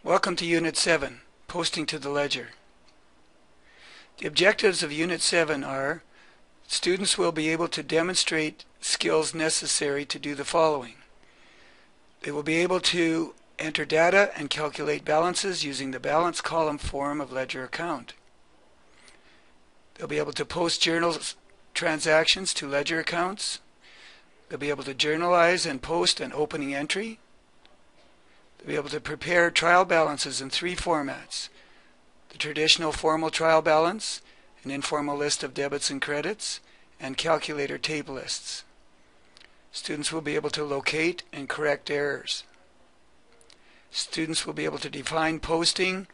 Welcome to Unit 7, Posting to the Ledger. The objectives of Unit 7 are: students will be able to demonstrate skills necessary to do the following. They will be able to enter data and calculate balances using the balance column form of ledger account. They'll be able to post journal transactions to ledger accounts. They'll be able to journalize and post an opening entry. They'll be able to prepare trial balances in three formats: the traditional formal trial balance, an informal list of debits and credits, and calculator tape lists. Students will be able to locate and correct errors. Students will be able to define posting,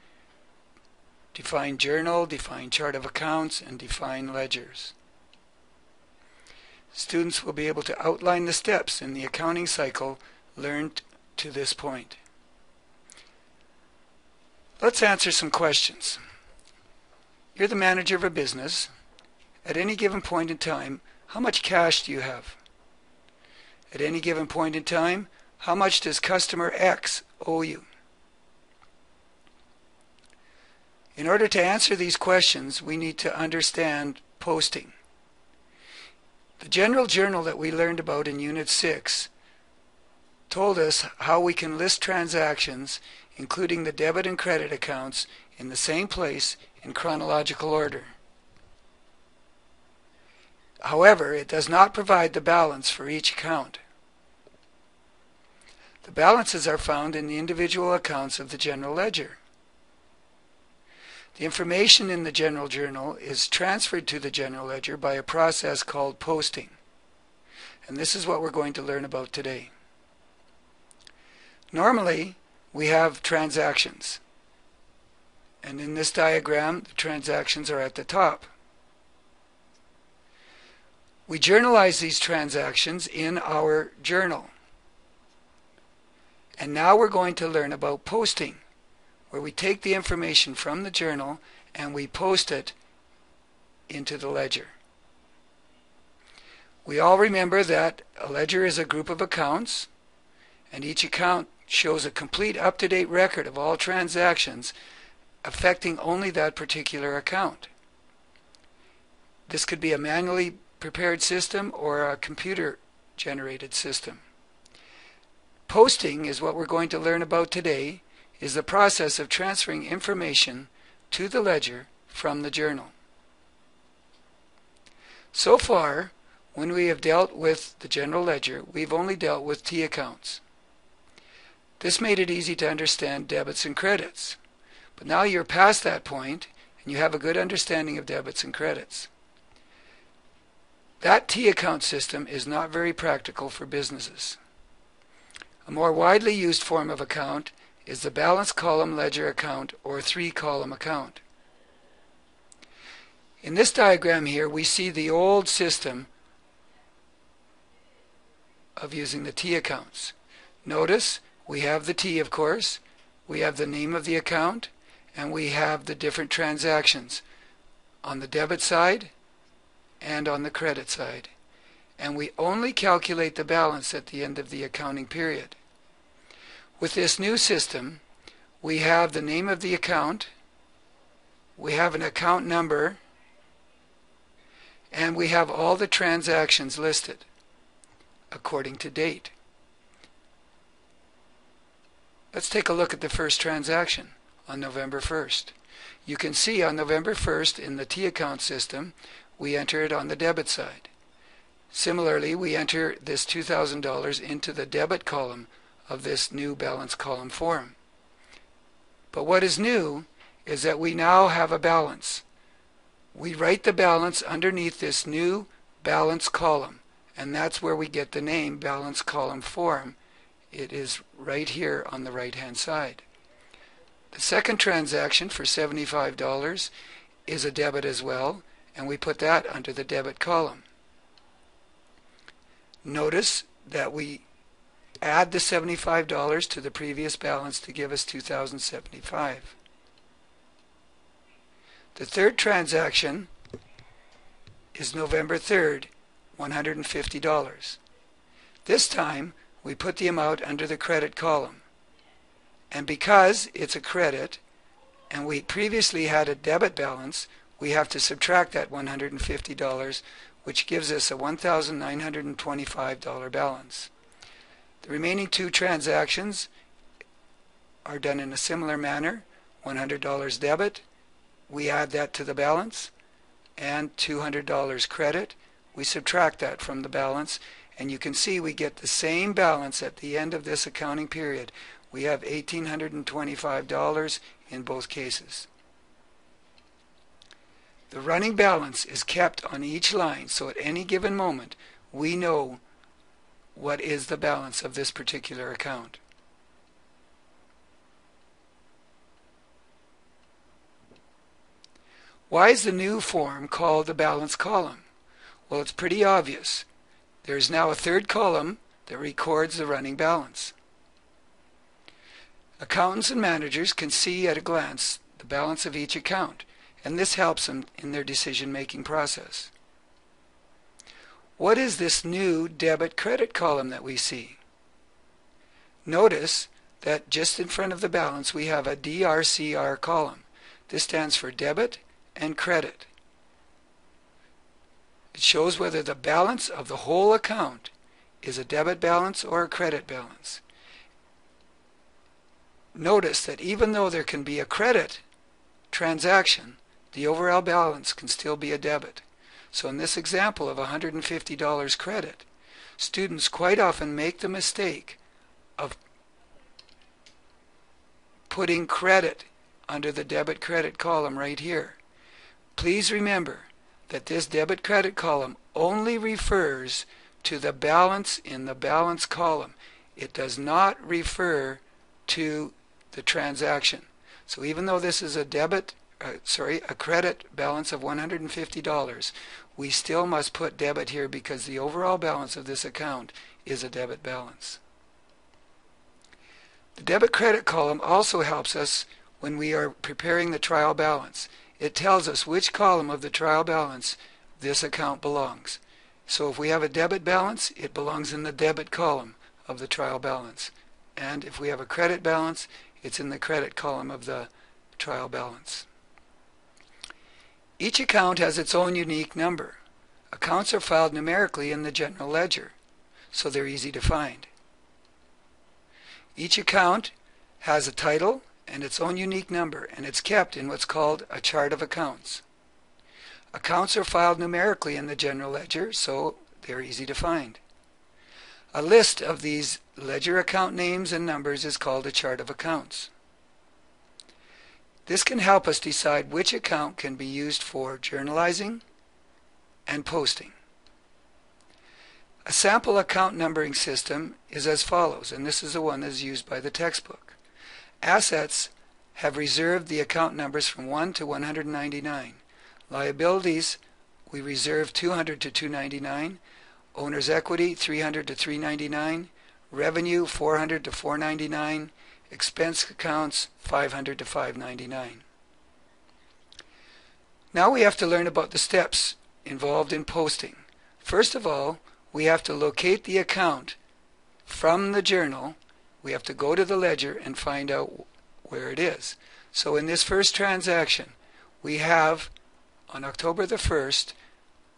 define journal, define chart of accounts, and define ledgers. Students will be able to outline the steps in the accounting cycle learned to this point. Let's answer some questions. You're the manager of a business. At any given point in time, how much cash do you have? At any given point in time, how much does customer X owe you? In order to answer these questions, we need to understand posting. The general journal that we learned about in Unit 6 told us how we can list transactions, including the debit and credit accounts, in the same place in chronological order. However, it does not provide the balance for each account. The balances are found in the individual accounts of the general ledger. The information in the general journal is transferred to the general ledger by a process called posting. And this is what we're going to learn about today. Normally, we have transactions. And in this diagram, the transactions are at the top. We journalize these transactions in our journal. And now we're going to learn about posting, where we take the information from the journal and we post it into the ledger. We all remember that a ledger is a group of accounts, and each account shows a complete up-to-date record of all transactions affecting only that particular account. This could be a manually prepared system or a computer-generated system. Posting is what we're going to learn about today, is the process of transferring information to the ledger from the journal. So far, when we have dealt with the general ledger, we've only dealt with T accounts. This made it easy to understand debits and credits. But now you're past that point and you have a good understanding of debits and credits. That T account system is not very practical for businesses. A more widely used form of account is the balance column ledger account or three-column account. In this diagram here, we see the old system of using the T accounts. Notice we have the T, of course, we have the name of the account, and we have the different transactions on the debit side and on the credit side. And we only calculate the balance at the end of the accounting period. With this new system, we have the name of the account, we have an account number, and we have all the transactions listed according to date. Let's take a look at the first transaction on November 1st. You can see on November 1st in the T account system, we enter it on the debit side. Similarly, we enter this $2,000 into the debit column of this new balance column form. But what is new is that we now have a balance. We write the balance underneath this new balance column, and that's where we get the name balance column form. It is right here on the right-hand side. The second transaction for $75 is a debit as well, and we put that under the debit column. Notice that we add the $75 to the previous balance to give us $2,075. The third transaction is November 3rd, $150. This time we put the amount under the credit column. And because it's a credit and we previously had a debit balance, we have to subtract that $150, which gives us a $1,925 balance. The remaining two transactions are done in a similar manner. $100 debit, we add that to the balance, and $200 credit, we subtract that from the balance, and you can see we get the same balance at the end of this accounting period. We have $1,825 in both cases. The running balance is kept on each line, so at any given moment we know what is the balance of this particular account. Why is the new form called the balance column? Well, it's pretty obvious. There's now a third column that records the running balance. Accountants and managers can see at a glance the balance of each account, and this helps them in their decision-making process. What is this new debit-credit column that we see? Notice that just in front of the balance we have a DRCR column. This stands for debit and credit. It shows whether the balance of the whole account is a debit balance or a credit balance. Notice that even though there can be a credit transaction, the overall balance can still be a debit. So in this example of $150 credit, students quite often make the mistake of putting credit under the debit credit column right here. Please remember that this debit credit column only refers to the balance in the balance column. It does not refer to the transaction. So even though this is a credit balance of $150, we still must put debit here because the overall balance of this account is a debit balance. The debit credit column also helps us when we are preparing the trial balance. It tells us which column of the trial balance this account belongs. So if we have a debit balance, it belongs in the debit column of the trial balance. And if we have a credit balance, it's in the credit column of the trial balance. Each account has its own unique number. Accounts are filed numerically in the general ledger, so they're easy to find. Each account has a title and its own unique number, and it's kept in what's called a chart of accounts. Accounts are filed numerically in the general ledger, so they're easy to find. A list of these ledger account names and numbers is called a chart of accounts. This can help us decide which account can be used for journalizing and posting. A sample account numbering system is as follows, and this is the one that's used by the textbook. Assets have reserved the account numbers from 1 to 199. Liabilities, we reserve 200 to 299. Owner's equity, 300 to 399. Revenue, 400 to 499. Expense accounts, 500 to 599. Now we have to learn about the steps involved in posting. First of all, we have to locate the account from the journal. We have to go to the ledger and find out where it is. So in this first transaction, we have on October the 1st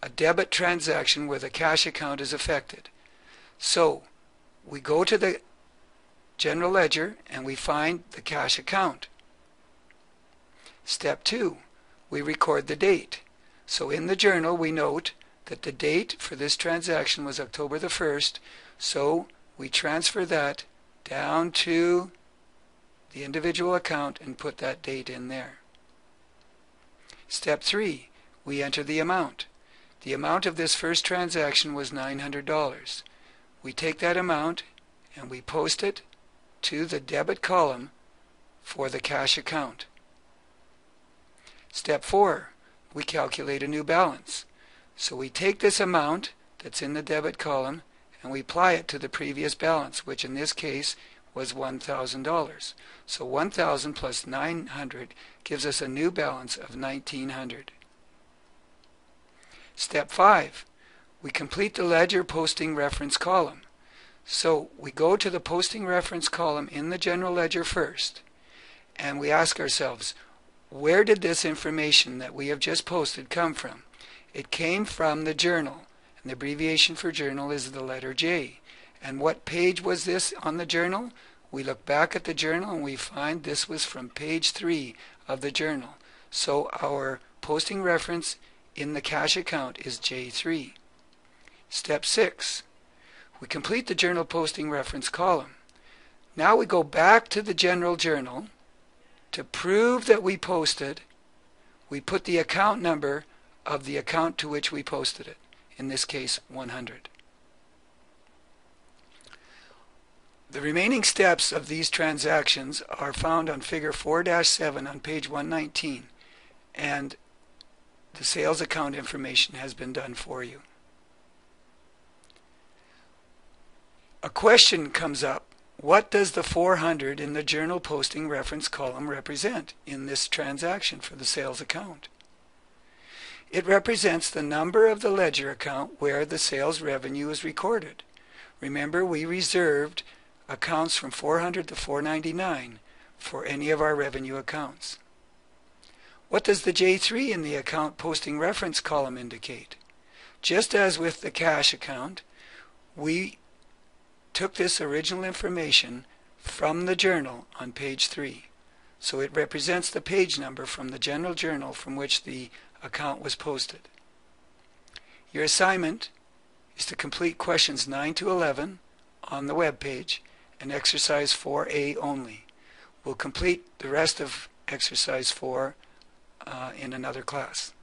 a debit transaction where the cash account is affected. So we go to the general ledger and we find the cash account. Step 2, we record the date. So in the journal we note that the date for this transaction was October the 1st, so we transfer that down to the individual account and put that date in there. Step 3, we enter the amount. The amount of this first transaction was $900. We take that amount and we post it to the debit column for the cash account. Step 4, we calculate a new balance. So we take this amount that's in the debit column and we apply it to the previous balance, which in this case was $1,000. So 1,000 plus 900 gives us a new balance of 1,900. Step 5, we complete the ledger posting reference column. So we go to the posting reference column in the general ledger first, and we ask ourselves, where did this information that we have just posted come from? It came from the journal, and the abbreviation for journal is the letter J. And what page was this on the journal? We look back at the journal and we find this was from page 3 of the journal. So our posting reference in the cash account is J3. Step 6. We complete the journal posting reference column. Now we go back to the general journal. To prove that we posted, we put the account number of the account to which we posted it, in this case 100. The remaining steps of these transactions are found on figure 4-7 on page 119, and the sales account information has been done for you. A question comes up. What does the 400 in the journal posting reference column represent in this transaction for the sales account? It represents the number of the ledger account where the sales revenue is recorded. Remember, we reserved accounts from 400 to 499 for any of our revenue accounts. What does the J3 in the account posting reference column indicate? Just as with the cash account, we took this original information from the journal on page 3. So it represents the page number from the general journal from which the account was posted. Your assignment is to complete questions 9 to 11 on the web page and exercise 4A only. We'll complete the rest of exercise 4 in another class.